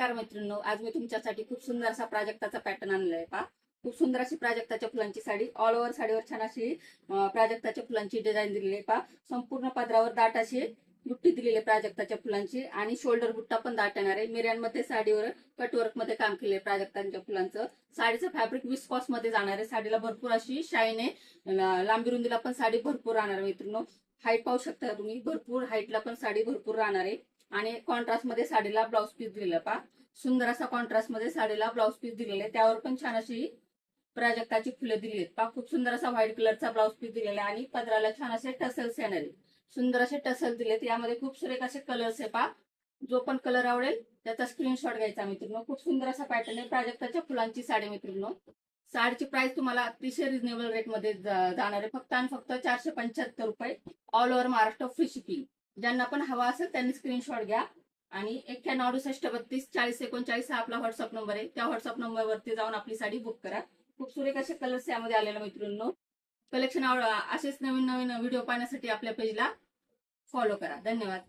नमस्कार मैत्रिणींनो, आज मी तुमच्यासाठी खूप सुंदर असा प्राजक्ताचा पॅटर्न आणलाय पहा. खूप सुंदर अशी प्राजक्ताच्या फुलांची साडी, ऑल ओव्हर साडीवर छान अशी प्राजक्ताच्या फुलांची डिझाईन दिलेली आहे पहा. संपूर्ण पदरावर दाट अशी बुट्टी दिलेली आहे प्राजक्ताच्या फुलांची आणि शोल्डर बुट्टा पण दाट येणार आहे. मिऱ्यांमध्ये साडीवर कटवर्क मध्ये काम केले प्राजक्तांच्या फुलांचं. साडीचं फॅब्रिक विस्कॉस मध्ये जाणार आहे. साडीला भरपूर अशी शाईन आहे. लांबी रुंदीला पण साडी भरपूर राहणार आहे मित्रांनो. हाईट पाहू शकता तुम्ही, भरपूर हाईटला पण साडी भरपूर राहणार आहे. आणि कॉन्ट्रास्ट मध्ये साडीला ब्लाऊज पीस दिलेला पहा. सुंदर असा कॉन्ट्रास्ट मध्ये साडीला ब्लाऊज पीस दिलेला आहे. त्यावर पण छान अशी प्राजक्ताची फुले दिली आहेत पहा. खूप सुंदर असा व्हाईट कलरचा ब्लाऊज पीस दिलेला आहे आणि पदराला छान असे टसल्स येणार आहे. सुंदर असे टसल दिलेत. यामध्ये खूप सुरेख असे कलर्स आहे पहा. जो पण कलर आवडेल त्याचा स्क्रीनशॉट घ्यायचा मित्रांनो. खूप सुंदर असा पॅटर्न आहे प्राजक्ताच्या फुलांची साडी मित्रांनो. साडीची प्राइस तुम्हाला अतिशय रिजनेबल रेट मध्ये जाणार आहे. फक्त आणि फक्त 475 रुपये. All over Maharashtra free shipping. ज्यांना पण हवा असेल त्यांनी स्क्रीनशॉट घ्या. आणि 9168324039 हा आपला व्हॉट्सअप नंबर आहे. त्या व्हॉट्सअप नंबरवरती जाऊन आपली साडी बुक करा. खूप सुरेख असे कलर्स यामध्ये आलेले मित्रांनो. कलेक्शन असेच नवीन नवीन व्हिडिओ पाहण्यासाठी आपल्या पेजला फॉलो करा. धन्यवाद.